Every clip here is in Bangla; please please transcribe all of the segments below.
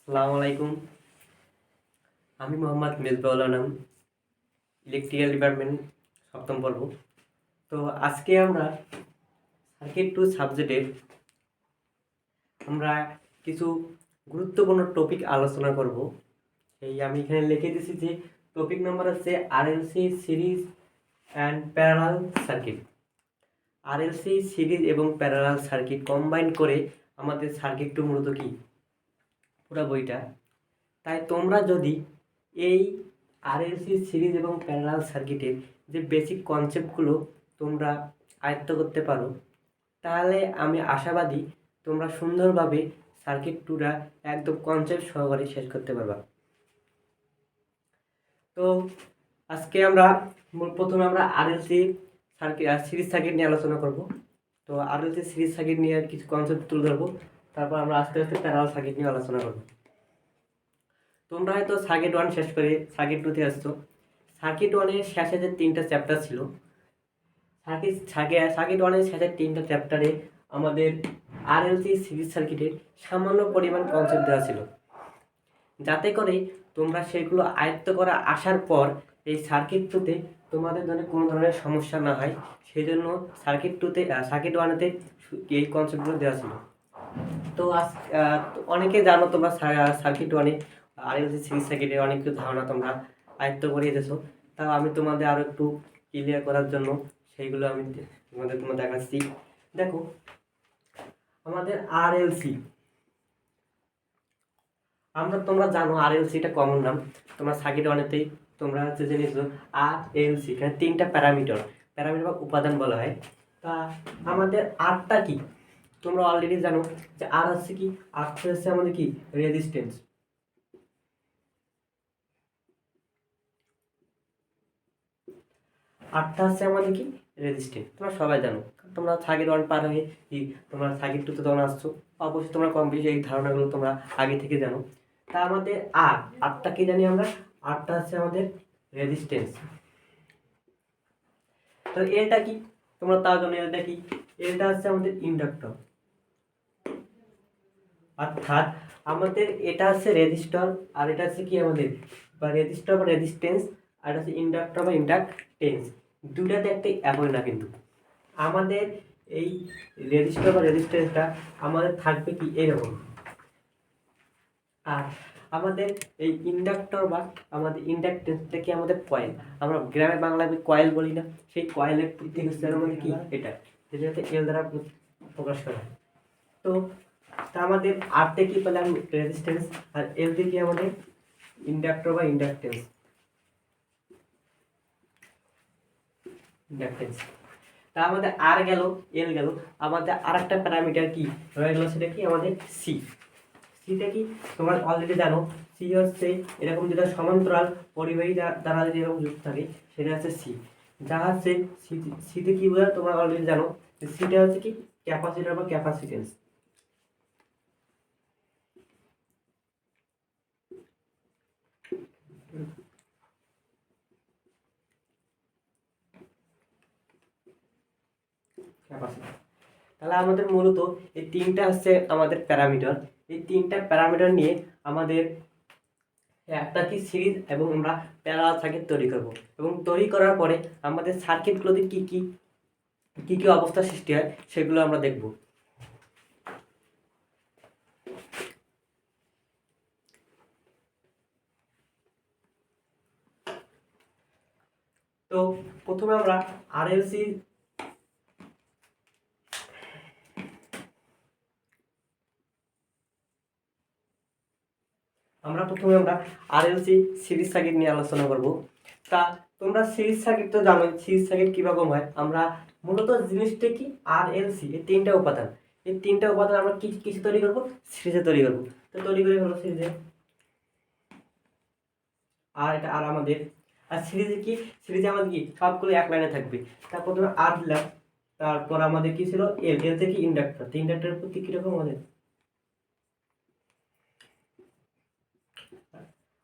আসসালামু আলাইকুম। আমি মোহাম্মদ মেজবাউল আনাম, ইলেকট্রিক্যাল ডিপার্টমেন্ট, সপ্তম পর্ব। তো আজকে আমরা সার্কিট টু সাবজেক্টের আমরা কিছু গুরুত্বপূর্ণ টপিক আলোচনা করব। আমি এখানে লিখে দিয়েছি যে টপিক নাম্বার হচ্ছে RLC series and parallel circuit. RLC series এবং প্যারালাল সার্কিট কম্বাইন করে আমাদের সার্কিট টু মূলত কি পুরো বইটা। তাই তোমরা যদি এই আরএলসি সিরিজ এবং প্যারালাল সার্কিটের যে বেসিক কনসেপ্টগুলো তোমরা আয়ত্ত করতে পারো, তাহলে আমি আশাবাদী তোমরা সুন্দরভাবে সার্কিট টুটা একদম কনসেপ্ট সহকারে শেষ করতে পারবা। তো আজকে আমরা প্রথমে আমরা আরএলসি সার্কিট সিরিজ সার্কিট নিয়ে আলোচনা করব। তো আরএলসি সিরিজ সার্কিট নিয়ে কিছু কনসেপ্ট তুলে ধরবো, তারপর আমরা আস্তে আস্তে প্যারালাল সার্কিট নিয়ে আলোচনা করব। তোমরা হয়তো সার্কিট ওয়ান শেষ করে সার্কিট টুতে আসছো। সার্কিট ওয়ানের শেষে যে 3টা চ্যাপ্টার ছিল, সার্কিট ওয়ানের শেষের 3টা চ্যাপ্টারে আমাদের আরএলসি সিরিজ সার্কিটের সামান্য পরিমাণ কনসেপ্ট দেওয়া ছিল, যাতে করে তোমরা সেগুলো আয়ত্ত করা আসার পর এই সার্কিট টুতে তোমাদের জন্য কোনো ধরনের সমস্যা না হয়, সেই জন্য সার্কিট ওয়ানেতে এই কনসেপ্টগুলো দেওয়া ছিল। তো অনেকে জানো তোমরা সার্কিট ওয়ানে আরএলসি সিরিজ সার্কিটের অনেক কিছু ধারণা তোমরা আয়ত্ত করিয়ে দিয়েছো। তাও আমি তোমাদের আরও একটু ক্লিয়ার করার জন্য সেইগুলো আমি তোমাদের দেখাচ্ছি। দেখো, আমাদের আরএলসি, তোমরা জানো আরএলসিটা কমন নাম। তোমরা সার্কিট ওয়ানেতেই তোমরা হচ্ছে জেনেছো আরএলসি, এখানে 3টা প্যারামিটার বা উপাদান বলা হয়। তা আমাদের আরটা কি তোমরা অলরেডি জানো যে আর হচ্ছে কি, আর হচ্ছে আমাদের কি রেজিস্ট্যান্স। আরটা হচ্ছে আমাদের কি রেজিস্ট্যান্স, তোমরা সবাই জানো। তোমরা সার্কিট ওয়ান পার হয়ে কি তোমরা সার্কিট টুতে তখন আসছো, অবশ্যই তোমরা কম বেশি এই ধারণাগুলো তোমরা আগে থেকে জানো। তা আমাদের আরটা কি জানি আমরা, আরটা হচ্ছে আমাদের রেজিস্ট্যান্স। তো এটা কি তোমরা তাও জানো, এটা কি, এটা হচ্ছে আমাদের ইন্ডাক্টর। অর্থাৎ আমাদের এটা হচ্ছে রেজিস্টর, আর এটা হচ্ছে কি আমাদের বা রেজিস্টর বা রেজিস্ট্যান্স, আর এটা হচ্ছে ইন্ডাক্টর বা ইন্ডাকটেন্স। দুটাতে একটা একই না, কিন্তু আমাদের এই রেজিস্টর বা রেজিস্ট্যান্সটা আমাদের থাকবে কি এরকম। আর আমাদের এই ইন্ডাক্টর বা আমাদের ইন্ডাকটেন্সটা কি আমাদের কয়েল, আমরা গ্রামে বাংলায় কয়েল বলি না, সেই কয়েলের প্রতীক হচ্ছে আমাদের কি এটা, যেটাতে এল দ্বারা প্রকাশ করা হয়। তো আমাদের আরতে কি পেলাম রেজিস্ট্যান্স, আর এল দিয়ে কি আমাদের ইন্ডাক্টর বা ইন্ডাকটেন্স। তা আমাদের আর গেল, এল গেল, আমাদের আরেকটা প্যারামিটার কি রয়ে গেল, সেটা কি আমাদের সি। সিটা কি তোমরা অলরেডি জানো, সি হচ্ছে এরকম যেটা সমান্তরাল পরিবাহী দ্বারা যেরকম যুক্ত থাকে, সেটা হচ্ছে সি। যা হচ্ছে সিতে কি বোঝায় তোমরা অলরেডি জানো, সিটা হচ্ছে কি ক্যাপাসিটর বা ক্যাপাসিটেন্স। তাহলে আমাদের মূলত এই 3টা হচ্ছে আমাদের প্যারামিটার। এই 3টা প্যারামিটার নিয়ে আমাদের একটা কি সিরিজ এবং আমরা প্যারালাল সার্কিট তৈরি করব, এবং তৈরি করার পরে আমাদের সার্কিটগুলোতে কি কি কি কি অবস্থা সৃষ্টি হয় সেগুলো আমরা দেখব। তো প্রথমে আমরা আরএলসি আরএলসি সিরিজ সার্কিট নিয়ে আলোচনা করব। তা তোমরা সিরিজ সার্কিট তো জানোই, সিরিজ সার্কিট কিরকম হয়। আমরা মূলত জিনিসটা কি আরএলসি, এই 3টা উপাদান, এই 3টা উপাদান আমরা কিছু তৈরি করব, সিরিজে তৈরি করব। তো তৈরি করে হলো সিরিজে, আর এটা আর আমাদের, আর সিরিজে কি, সিরিজে আমাদের কি সবগুলো এক লাইনে থাকবে। তারপর প্রথমে আর দিলাম, তারপর আমাদের কি ছিল এল, এল থেকে ইন্ডাক্টর, তো ইন্ডাক্টরের প্রতি কিরকম আমাদের,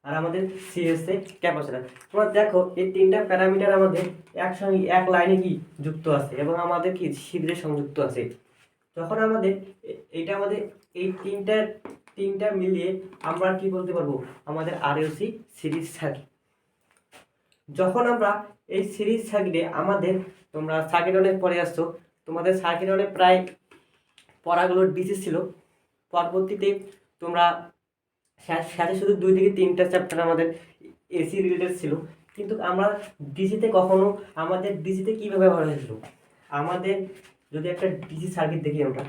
আর আমাদের সি হচ্ছে ক্যাপাসিটর। তোমরা দেখো এই 3টা প্যারামিটার আমাদের একসঙ্গে এক লাইনে কি যুক্ত আছে, এবং আমাদের কি সিরিজে সংযুক্ত আছে। যখন আমাদের এটা আমাদের এই তিনটা মিলিয়ে আমরা কি বলতে পারবো আমাদের আরএলসি সিরিজ সার্কিট। যখন আমরা এই সিরিজ সার্কিটে আমাদের, তোমরা সার্কিট অনেক পরে আসছো, তোমাদের সার্কিট অনেক প্রায় পড়াগুলো ডিসি ছিল, পরবর্তীতে তোমরা সাথে শুধু 2 থেকে 3টা চ্যাপ্টার আমাদের এসি রিলেটেড ছিল, কিন্তু আমরা ডিসিতে কখনো আমাদের ডিসিতে কীভাবে ব্যবহার হয়েছিল, আমাদের যদি একটা ডিসি সার্কিট দেখি আমরা,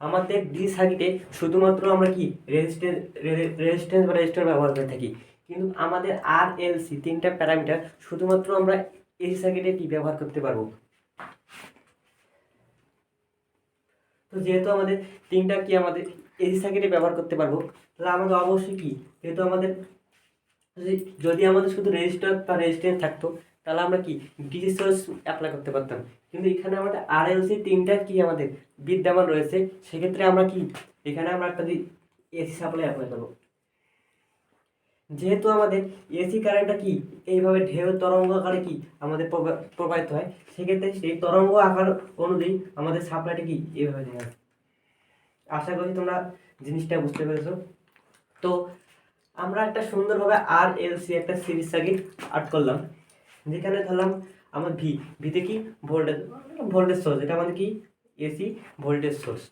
আমাদের ডিসি সার্কিটে শুধুমাত্র আমরা কি রেজিস্ট্যান্স বা রেজিস্টার ব্যবহার করে থাকি, কিন্তু আমাদের আরএলসি 3টা প্যারামিটার শুধুমাত্র আমরা এসি সার্কিটে কি ব্যবহার করতে পারবো। তো যেহেতু আমাদের 3টা কি আমাদের এসি সার্কিটে ব্যবহার করতে পারবো, তাহলে আমাদের অবশ্যই কি, যেহেতু আমাদের যদি আমাদের শুধু রেজিস্টার বা রেজিস্ট্যান্স থাকতো তাহলে আমরা কি ডিসি সোর্স অ্যাপ্লাই করতে পারতাম, কিন্তু এখানে আমাদের আরএলসি 3টা কি আমাদের বিদ্যমান রয়েছে, সেক্ষেত্রে আমরা কি এখানে আমরা একটা এসি সাপ্লাই অ্যাপ্লাই করবো। যেহেতু আমাদের এসি কারেন্টটা কি এইভাবে ঢেউ তরঙ্গ আকারে কি আমাদের প্রবাহিত হয়, সেক্ষেত্রে সেই তরঙ্গ আকার অনুযায়ী আমাদের সাপ্লাইটা কি এইভাবে দেওয়া। আশা করি তোমরা জিনিসটা বুঝতে পেরেছো। তো আমরা একটা সুন্দরভাবে আরএলসি একটা সিরিজ সার্কিট আর্ট করলাম, যেখানে ধরলাম আমার ভিতে কি ভোল্টেজ সোর্স, এটা আমাদের কি এসি ভোল্টেজ সোর্স।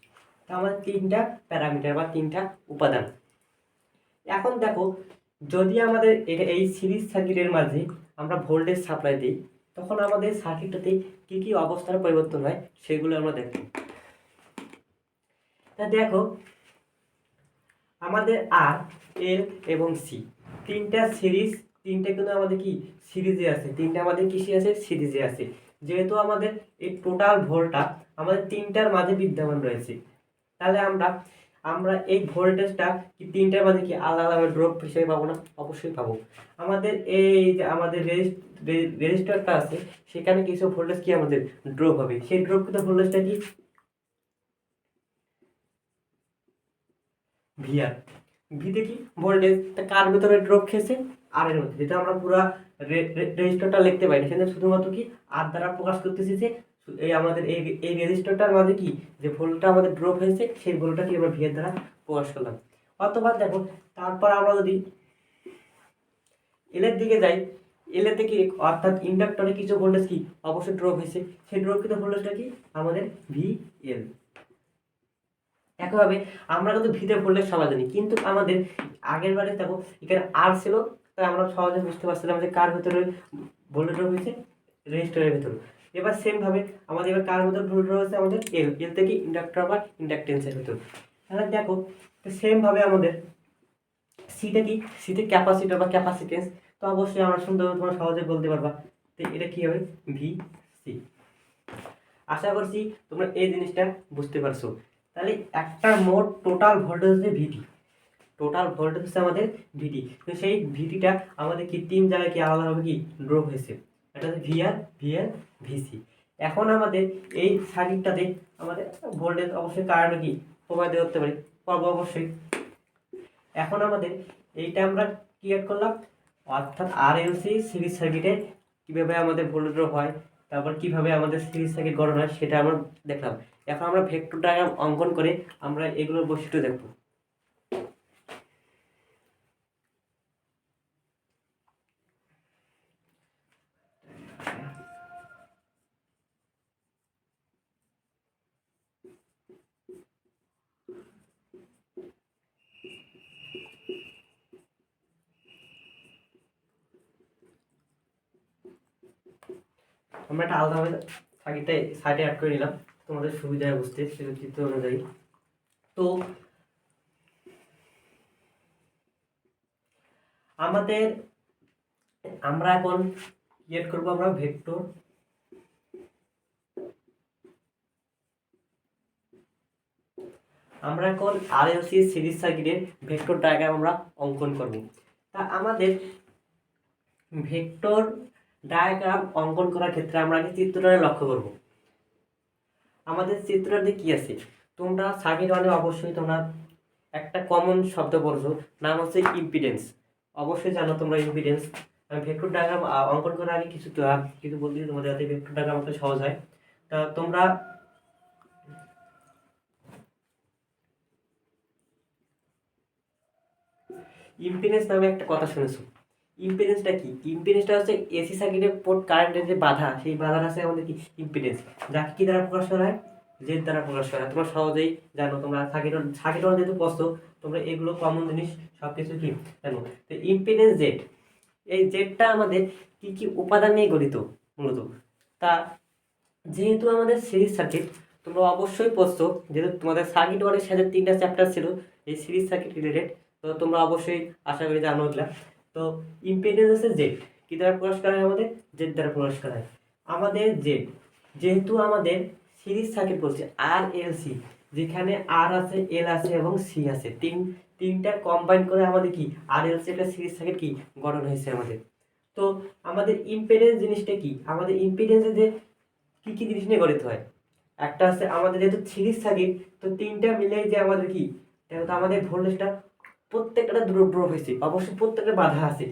তা আমাদের 3টা প্যারামিটার বা 3টা উপাদান। এখন দেখো, যদি আমাদের এই সিরিজ সার্কিটের মাঝে আমরা ভোল্টেজ সাপ্লাই দিই, তখন আমাদের সার্কিটটাতে কি কি অবস্থার পরিবর্তন হয় সেগুলো আমরা দেখব। তা দেখো, আমাদের আর এল এবং সি 3টা কিন্তু আমাদের কি সিরিজে আছে, 3টা আমাদের কিসে আছে, সিরিজে আছে। যেহেতু আমাদের এই টোটাল ভোল্টটা আমাদের 3টার মাঝে বিদ্যমান রয়েছে, তাহলে আমরা এই ভোল্টেজটা কি 3টার মাঝে কি আলাদা আলাদা ড্রপ হিসেবে পাবো না? অবশ্যই পাবো। আমাদের এই যে আমাদের রেজিস্টারটা আছে, সেখানে কিছু ভোল্টেজ কি আমাদের ড্রপ হবে, সেই ড্রপকৃত ভোল্টেজটা কি ভিআর। ভিতে কি ভোল্টেজ, কার ভিতরে ড্রপ খেয়েছে, আর এর মধ্যে, যেটা আমরা পুরো রেজিস্টারটা লিখতে পারি, সেখানে শুধুমাত্র কি আর দ্বারা প্রকাশ করতেছি যে এই আমাদের এই রেজিস্টারটার মাঝে কি যে ভোল্টটা আমাদের ড্রপ হয়েছে, সেই ভোল্টটা কি আমরা ভিআর দ্বারা প্রকাশ করলাম। অথবা দেখো, তারপর আমরা যদি এল এর দিকে যাই, এল এর থেকে অর্থাৎ ইন্ডাক্টরে কিছু ভোল্টেজ কি অবশ্যই ড্রপ হয়েছে, সেই ড্রপকৃত ভোল্টেজটা কি আমাদের ভিএল। একইভাবে আমরা কিন্তু ভিতে ভোল্টেজ সবাই জানি, কিন্তু আমাদের আগের বারে দেখো এখানে আর ছিল, তাই আমরা সহজে বুঝতে পারছিলাম যে কার ভিতরে ভোল্টেজ ড্রপ হয়েছে, রেজিস্টারের ভিতরে। এবার সেম ভাবে আমাদের এবার কার ভিতরে ভোল্টেজ ড্রপ হয়েছে, আমাদের এল থেকে ইন্ডাক্টর বা ইন্ডাকটেন্সের ভিতর। তাহলে দেখো সেম ভাবে আমাদের সিটা কি, সিতে ক্যাপাসিটর বা ক্যাপাসিটেন্স, তো অবশ্যই আমরা সুন্দরভাবে তোমরা সহজে বলতে পারবা। তো এটা কি হবে, ভি সি। আশা করছি তোমরা এই জিনিসটা বুঝতে পারছো। তাহলে একটা মোট টোটাল ভোল্টেজ হচ্ছে ভিটি, টোটাল ভোল্টেজ হচ্ছে আমাদের ভিটি। তো সেই ভিটিটা আমাদের কি 3 জায়গায় কি আলাদাভাবে কি ড্রপ হয়েছে, এটা হচ্ছে ভিআর, ভিএল, ভিসি। এখন আমাদের এই সার্কিটটাতে আমাদের ভোল্টেজ অবশ্যই কারেন্ট কি প্রবাহিত করতে পারি, পারবো অবশ্যই। এখন আমাদের এইটা আমরা কি অ্যাড করলাম, অর্থাৎ আরএলসি সিরিজ সার্কিটে কীভাবে আমাদের ভোল্টেজ ড্রপ হয়, তারপর কিভাবে আমাদের সিরিজ সার্কিট গঠন হয় সেটা আমরা দেখলাম। এখন আমরা ভেক্টর ডায়াগ্রাম অঙ্কন করে আমরা এগুলোর বৈশিষ্ট্য দেখব। আমরা একটা আলাদাভাবে সার্কিটটা সাইডে অ্যাড করে নিলাম তোমাদের সুবিধায় বুঝতে, সেটা চিত্র অনুযায়ী। তো আমাদের আমরা এখন ক্রিয়েট করবো আমরা ভেক্টর, আমরা এখন আরএলসি সিরিজ সার্কিটের ভেক্টর ডায়াগ্রাম আমরা অঙ্কন করব। তা আমাদের ভেক্টর ডায়াগ্রাম অঙ্কন করার ক্ষেত্রে আমরা আগে চিত্রটা লক্ষ্য করব। আমাদের চিত্রটাতে কি আছে, তোমরা সার্কিট মানে অবশ্যই তোমরা একটা কমন শব্দ পড়ছো, নাম হচ্ছে ইম্পিডেন্স। অবশ্যই জানো তোমরা ইম্পিডেন্স। আমি ভেক্টর ডায়াগ্রাম অঙ্কন করার আগে কিছু বলতে তোমাদের যাতে ভেক্টর ডায়াগ্রাম অঙ্কন সহজ হয়। তা তোমরা ইম্পিডেন্স নামে একটা কথা শুনেছো। ইম্পিডেন্সটা কি? ইম্পিডেন্সটা হচ্ছে এসি সার্কিটের পোর্ট কারেন্টের যে বাধা, সেই বাধার আছে আমাদের কি ইম্পিডেন্স, যাকে কি দ্বারা প্রকাশ করা হয়? জেড দ্বারা প্রকাশ করা হয়। তোমরা সহজেই জানো, তোমরা সার্কিট যেহেতু পড়ছো, তোমরা এগুলো কমন জিনিস সব কিছু কি জানো। তো ইম্পিডেন্স জেড, এই জেডটা আমাদের কি কি উপাদান নিয়ে গঠিত মূলত। তা যেহেতু আমাদের সিরিজ সার্কিট, তোমরা অবশ্যই পড়ছো, যেহেতু তোমাদের সার্কিট ওয়ার্ডের সাথে 3টা চ্যাপ্টার ছিল এই সিরিজ সার্কিট রিলেটেড, তো তোমরা অবশ্যই আশা করি জানো এগুলা। তো ইম্পিডেন্স আছে জেড, কি দ্বারা প্রকাশ করা হয়? আমাদের জেড দ্বারা প্রকাশ করা হয়। আমাদের জেড, যেহেতু আমাদের সিরিজ সার্কিট বলছে আর এল সি, যেখানে আর আছে, এল আছে এবং সি আছে, তিনটা কম্বাইন করে আমাদের কি আর এল সি একটা সিরিজ সার্কিট কি গঠন হয়েছে আমাদের। তো আমাদের ইম্পিডেন্স জিনিসটা কি? আমাদের ইম্পিডেন্সে যে কি কি জিনিস নিয়ে গঠিত হয়, একটা আছে আমাদের যেহেতু সিরিজ সার্কিট, তো তিনটা মিলে যে আমাদের কি, তো আমাদের ভোল্টেজটা প্রত্যেকটা ড্রপ হয়েছে, অবশ্যই প্রত্যেকটা বাধা আছে।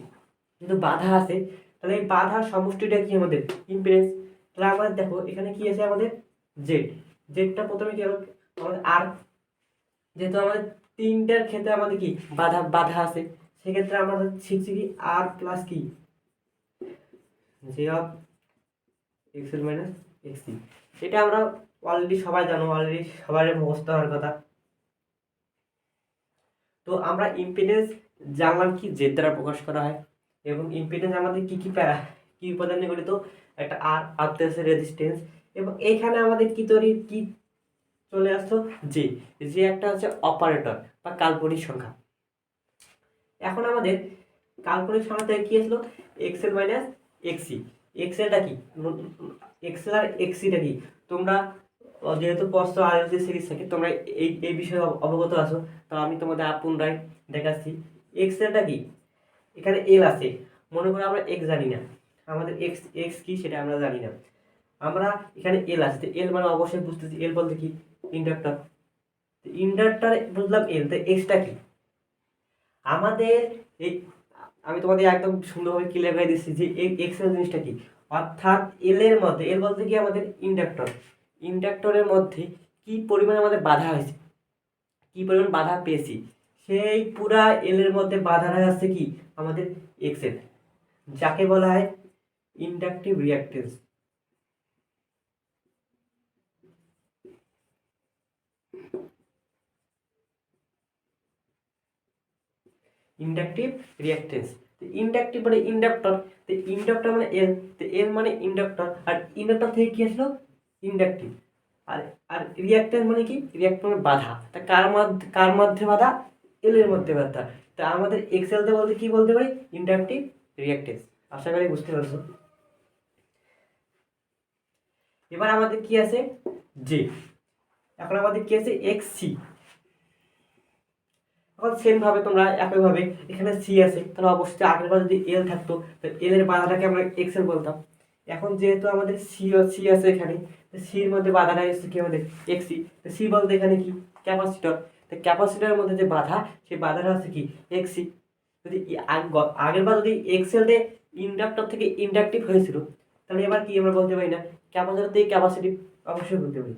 যেহেতু বাধা আছে, তাহলে এই বাধার সমষ্টিটা কি আমাদের ইম্পিডেন্স। তাহলে আমাদের দেখো এখানে কি আছে আমাদের জেড, জেডটা প্রথমে কি আমাদের আর, যেহেতু আমাদের তিনটার ক্ষেত্রে আমাদের কি বাধা আছে, সেক্ষেত্রে আমরা শিখছি কি আর প্লাস কি জে অফ এক্সএল মাইনাস এক্সি। এটা আমরা অলরেডি সবাই জানো, অলরেডি সবার মুখস্থ হওয়ার কথা। তো আমরা ইম্পিডেন্স জানলাম কি জেড দ্বারা প্রকাশ করা হয়, এবং ইম্পিডেন্স আমাদের কি কি উপাদান নিয়ে গঠিত, একটা আর আরতে আছে রেজিস্ট্যান্স, এবং এইখানে আমাদের কি তৈরি কি চলে আসতো যে যে একটা হচ্ছে অপারেটর বা কাল্পনিক সংখ্যা। এখন আমাদের কাল্পনিক সংখ্যাটা কি আসলো? XL minus এক্সি। এক্সএলটা কি, এক্সএল আর এক্সিটা কি, তোমরা যেহেতু পড়ছো আর যে সিরিজ থাকে, তোমরা এই বিষয়ে অবগত আছো, তো আমি তোমাদের পুনরায় দেখাচ্ছি। এক্সএলটা কি, এখানে এল আছে, মনে করো আমরা এক্স জানি না, আমাদের এক্স এক্স কি সেটা আমরা জানি না, আমরা এখানে এল আছে, এল মানে অবশ্যই বুঝতেছি এল বলতে কি ইন্ডাক্টর, ইন্ডাক্টর বুঝলাম এল, তো এক্সটা কি আমাদের এই, আমি তোমাদের একদম সুন্দরভাবে ক্লিয়ার করে দিচ্ছি যে এই এক্সেল জিনিসটা কি, অর্থাৎ এল এর মধ্যে, এল বলতে কি আমাদের ইন্ডাক্টর, ইন্ডাক্টরের মধ্যে কি পরিমাণ আমাদের বাধা হয়েছে, কি পরিমাণ বাধা পেয়েছি, সেই পুরা এল এর মধ্যে বাধাটা আছে কি আমাদের এক্সেল, যাকে বলা হয় inductive reactance. Inductive reactance, inductive মানে ইন্ডাক্টর, তো ইন্ডাক্টর মানে এল, তো এল মানে ইন্ডাক্টর, আর ইন্ডাক্টর থেকে কি আসলো ইন্ডাকটিভ, আর আর রিঅ্যাক্টেন্স মানে কি, রিঅ্যাক্ট মানে বাধা, তা কার মধ্যে বাধা, এল এর মধ্যে বাধা, তা আমাদের এক্সেলতে বলতে কি বলতে পারি ইন্ডাকটিভ রিঅ্যাক্টেন্স। আশা করি বুঝতে পারছো। এবার আমাদের কি আছে জে, এখন আমাদের কি আছে এক্স সি। এখন সেম ভাবে তোমরা একইভাবে এখানে সি আছে, তাহলে অবশ্যই আগের বার যদি এল থাকতো, এল এর বাধাটাকে আমরা এক্সেল বলতাম। এখন যেহেতু আমাদের সি আছে এখানে, সির মধ্যে বাধাটা এসেছে কি আমাদের এক্সি, সি বলতে এখানে কি ক্যাপাসিটর, তো ক্যাপাসিটরের মধ্যে যে বাধা, সেই বাধাটা আছে কি এক্সি। যদি আগের বার যদি এক্সেলতে ইন্ডাক্টর থেকে ইন্ডাকটিভ হয়েছিল, তাহলে এবার কি আমরা বলতে পারি না ক্যাপাসিটর থেকে ক্যাপাসিটিভ, অবশ্যই বলতে পারি।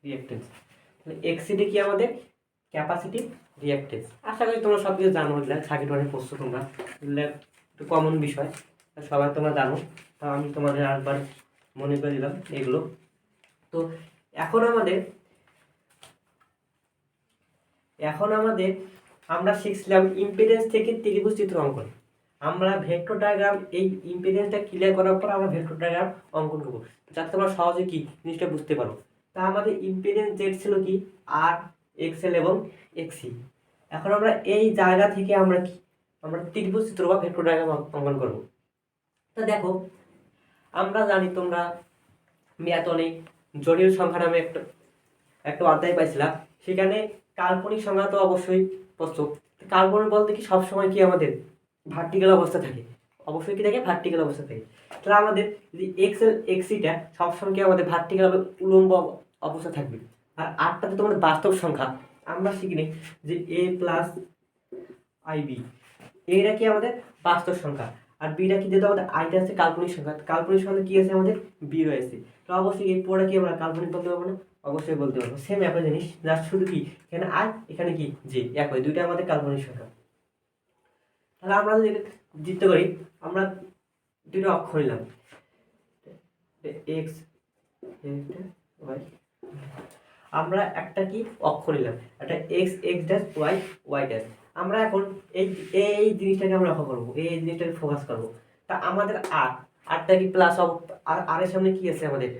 রিঅ্যাক্টেন্স, তাহলে এক্সিডি কি আমাদের ক্যাপাসিটিভ রিঅ্যাক্টেন্স। আশা করি তোমরা সব কিছু জানো, এগুলো সার্কিট ওয়ানে পড়ছো তোমরা, এগুলো একটু কমন বিষয়, সবাই তোমরা জানো, তা আমি তোমাদের আরেকবার মনে করে দিলাম এগুলো। তো এখন আমাদের আমরা শিখছিলাম ইম্পিডেন্স থেকে ত্রিভুজ চিত্র অঙ্কন। আমরা ভেক্টর ডায়াগ্রাম, এই ইম্পিডেন্সটা ক্লিয়ার করার পর আমরা ভেক্টর ডায়াগ্রাম অঙ্কন করবো, যাতে তোমরা সহজে কি জিনিসটা বুঝতে পারো। তা আমাদের ইম্পিডেন্স জেড ছিল কি আর এক্সএল এবং এক্সি। এখন আমরা এই জায়গা থেকে আমরা ত্রিভুজ চিত্র বা ভেক্টর ডায়াগ্রাম অঙ্কন করব। তা দেখো, আমরা জানি তোমরা ম্যাথ অনেক জটিল সংখ্যা নামে একটা অধ্যায় পাইছিলাম, সেখানে কাল্পনিক সংখ্যা তো অবশ্যই প্রস্তুত। কাল্পনিক বলতে কি সবসময় কি আমাদের ভার্টিক্যাল অবস্থা থাকে, অবশ্যই কি থাকে ভার্টিক্যাল অবস্থা থাকে। তাহলে আমাদের যদি এক্সএল এক্সিটা সবসময় কি আমাদের ভার্টিক্যাল উলম্ব অবস্থা থাকবে, আর আটটাতে তোমাদের বাস্তব সংখ্যা আমরা শিখিনি যে এ প্লাস আইবি, এইটা কি আমাদের বাস্তব সংখ্যা, আর বিটা কি, যেহেতু আমাদের আইটা আছে কাল্পনিক সংখ্যা, কাল্পনিক সংখ্যা কি আছে আমাদের বি রয়েছে, তো অবশ্যই এই পুরোটা কি আমরা কাল্পনিক বলতে পারবো না? অবশ্যই বলতে পারবো। সেম একই জিনিস, জাস্ট শুধু কি এখানে আই এখানে কি যে একই, দুইটা আমাদের কাল্পনিক সংখ্যা। তাহলে আমরা যদি জিততে পারি, আমরা দুটো অক্ষর নিলাম, এক্স ওয়াই, আমরা একটা কি অক্ষর নিলাম, একটা X X dash Y Y dash. আমরা এখন এই এই জিনিসটাকে আমরা লক্ষ্য করবো, এই জিনিসটাকে ফোকাস করবো। তা আমাদের আরটা কি প্লাস, আর আর এর সামনে কি আছে আমাদের?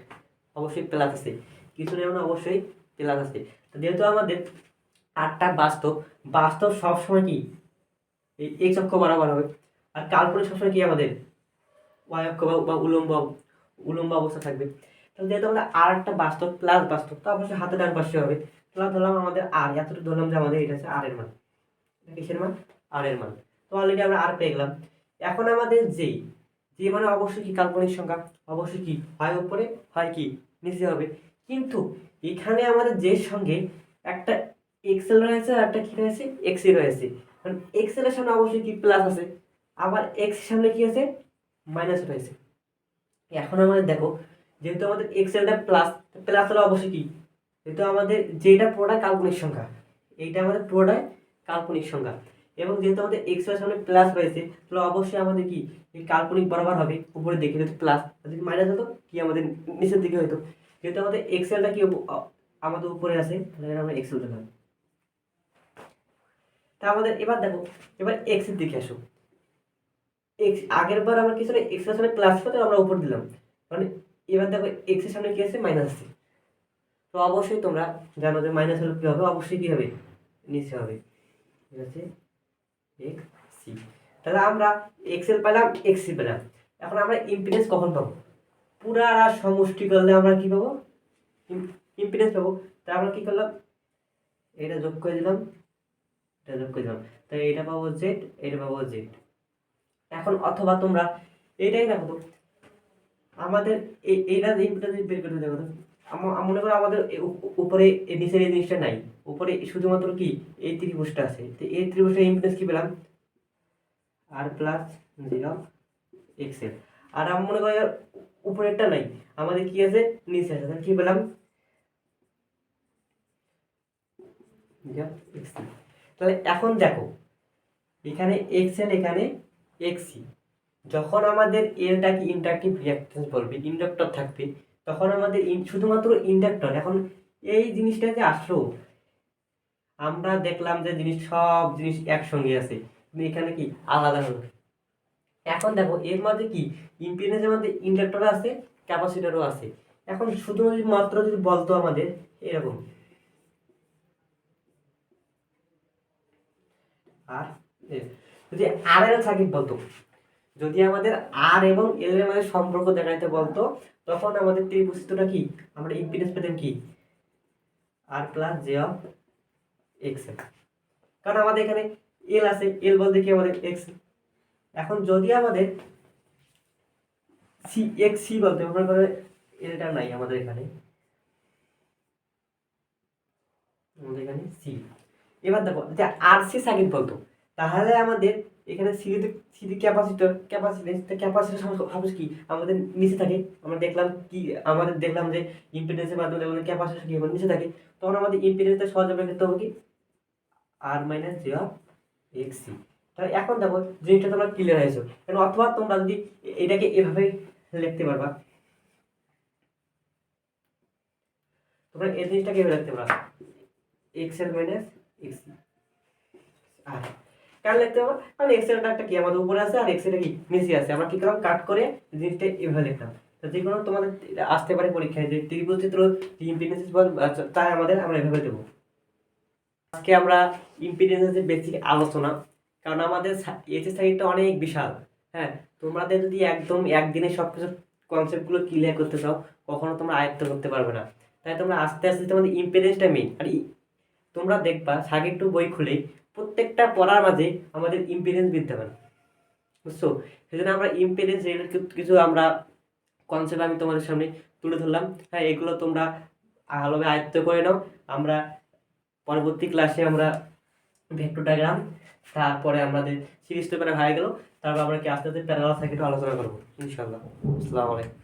অবশ্যই প্লাস আছে, কিছু নেই মানে অবশ্যই প্লাস আছে। তো যেহেতু আমাদের আরটা বাস্তব, বাস্তব সবসময় কি এই এক্স অক্ষ বরাবর হবে, আর কাল্পনিক সবসময় কি আমাদের ওয়াই অক্ষ বা উলম্ব উলম্ব অবস্থা থাকবে। তাহলে যেহেতু আমাদের আর একটা বাস্তব প্লাস বাস্তব, তো অবশ্যই হাতে ডান পাশে হবে। তাহলে ধরলাম আমাদের আর, এতটুকু ধরলাম যে আমাদের এটা হচ্ছে আর এর মান, কিসের মান? আর এর মান। তো অলরেডি আমরা আর পেয়ে গেলাম। এখন আমাদের যে যে মানে অবশ্যই কি কাল্পনিক সংখ্যা, অবশ্যই কি হয় উপরে হয় কি নিচে হবে। কিন্তু এখানে আমাদের যে সঙ্গে একটা এক্সেল রয়েছে আর একটা কি রয়েছে এক্সি রয়েছে, কারণ এক্সেল এর সামনে অবশ্যই কি প্লাস আছে, আবার এক্স এর সামনে কি আছে মাইনাস রয়েছে। এখন আমাদের দেখো, যেহেতু আমাদের এক্সেলটা প্লাস, প্লাস হলে অবশ্যই কি, যেহেতু আমাদের যেটা পুরোটাই কাল্পনিক সংখ্যা, এইটা আমাদের পুরোটাই কাল্পনিক সংখ্যা, এবং যেহেতু আমাদের এক্স এর সামনে প্লাস রয়েছে, তাহলে অবশ্যই আমাদের কি এই কাল্পনিক বরাবর হবে উপরে দিকে, যদি প্লাস, যদি মাইনাস হতো কি আমাদের নিচের দিকে হতো। যেহেতু আমাদের এক্সেলটা কি আমাদের উপরে আছে, তাহলে আমরা এক্সেল দিলাম। তা আমাদের এবার দেখো, এবার এক্স এর দিকে আসো। এক্স আগের বার আমরা কিছু এক্স এর সামনে প্লাস হতো, আমরা উপর দিলাম, মানে এবার দেখো এক্স এর সামনে কি আছে মাইনাস আছে। তো অবশ্যই তোমরা জানো যে মাইনাস হলে কি হবে, অবশ্যই কি হবে নিচে হবে, ঠিক আছে এক্স সি। তাহলে আমরা এক্সেল পেলাম এক্সি পেলাম। এখন আমরা ইম্পিডেন্স কখন পাবো? পুরা সমষ্টি করলে আমরা কি পাবো? ইম্পিডেন্স পাবো। তা আমরা কি করলাম, এটা যোগ করে দিলাম, এটা যোগ করে দিলাম, তাই এটা পাবো জেড, এটা পাবো জেড। এখন অথবা তোমরা এইটাই দেখো তো, আমাদের এইটা ইম্পিডেন্স বের করে দেখো তো, মনে করো আমাদের উপরে নিচের এই জিনিসটা নাই, উপরে শুধুমাত্র কি এই ত্রিভুজটা আছে, তো এই ত্রিভুজের ইম্পিডেন্স কি পেলাম আর প্লাস জিরো এক্সেল। আর আমি মনে করি উপরেরটা নাই, আমাদের কি আছে নিচে আছে, তাহলে কি পেলাম এক্সেল। তাহলে এখন দেখো এখানে এক্সেল এখানে এক্সি, যখন আমাদের এলটা কি ইন্ডাকটিভ রিঅ্যাকট্যান্স বলবে, ইন্ডাক্টর থাকবে, তখন আমাদের শুধুমাত্র ইন্ডাক্টর। এখন এই জিনিসটা যে আসলো, আমরা দেখলাম যে জিনিস সব জিনিস একসঙ্গে আছে, কিন্তু এখানে কি আলাদা হলো। এখন দেখো এর মধ্যে কি ইম্পিডেন্সের মধ্যে ইন্ডাক্টর আছে, ক্যাপাসিটরও আছে। এখন শুধু মাত্র যদি বলতো আমাদের এরকম আর যদি আর এর সার্কিট বলতো, যদি আমাদের আর এবং এল এর মধ্যে সম্পর্ক দেখাইতে বলতো, তখন আমাদের ত্রিভুজটা কি আমরা ইম্পিডেন্স পেতাম কি আর প্লাস জে অফ এক্স। কারণ আমাদের এখানে এল আছে, এল বলতে কি আমাদের এক্স। এখন যদি আমাদের সি এক্স সি বলতে, মনে করে এলটা নাই আমাদের এখানে, আমাদের এখানে সি। এবার দেখো যে আর সি সার্কিট বলতো, তাহলে আমাদের এখানে সিডি ক্যাপাসিটর, ক্যাপাসিটর সবুজ কি আমাদের নিচে থাকে। আমরা দেখলাম কি, আমাদের দেখলাম যে ইম্পিডেন্সের মাধ্যমে দেখলাম ক্যাপাসিটর কি আমাদের নিচে থাকে, তখন আমাদের ইম্পিডেন্সটা সহজ হবে ক্ষেত্রে হবে কি আর minus J of X C. তাহলে এখন দেখো জিনিসটা তোমরা ক্লিয়ার হয়েছে। কারণ অথবা তোমরা যদি এটাকে এভাবে লিখতে পারবা, তোমরা এই জিনিসটাকে এভাবে লিখতে পারবা X L minus X C. আর কেন লিখতে হবে? কারণ এক্স এলটা একটা কি আমাদের উপরে আছে আর এক্স এলটা কি নিচে আছে। আমরা কি করলাম কাট করে জিনিসটা এভাবে লিখলাম। তো যে কোনো তোমাদের আসতে পারে পরীক্ষায় যে ত্রিভুজ চিত্র ইম্পিডেন্স বল, তাই আমাদের আমরা এভাবে দেবো। আজকে আমরা ইম্পিডেন্সের বেসিক আলোচনা, কারণ আমাদের এইচএস সাইডটা অনেক বিশাল। হ্যাঁ, তোমাদের যদি একদম একদিনে সব কিছু কনসেপ্টগুলো ক্লিয়ার করতে চাও, কখনো তোমরা আয়ত্ত করতে পারবে না। তাই তোমরা আস্তে আস্তে তোমাদের ইম্পিডেন্সটা মেইন। আর তোমরা দেখবা সার্কিট টু বই খুলে প্রত্যেকটা পড়ার মাঝে আমাদের ইম্পিডেন্স বিদ্যমান, বুঝছো? সেই জন্য আমরা ইম্পিডেন্স কিছু আমরা কনসেপ্ট আমি তোমাদের সামনে তুলে ধরলাম। হ্যাঁ, এগুলো তোমরা ভালোভাবে আয়ত্ত করে নাও। আমরা পরবর্তী ক্লাসে আমরা ভেক্টর ডায়াগ্রাম, তারপরে আমাদের সিরিজ তো হয়ে গেল, তারপর আমরা কি আস্তে আস্তে প্যারালাল সার্কিটও আলোচনা করবো ইনশাআল্লাহ। আসসালামু আলাইকুম।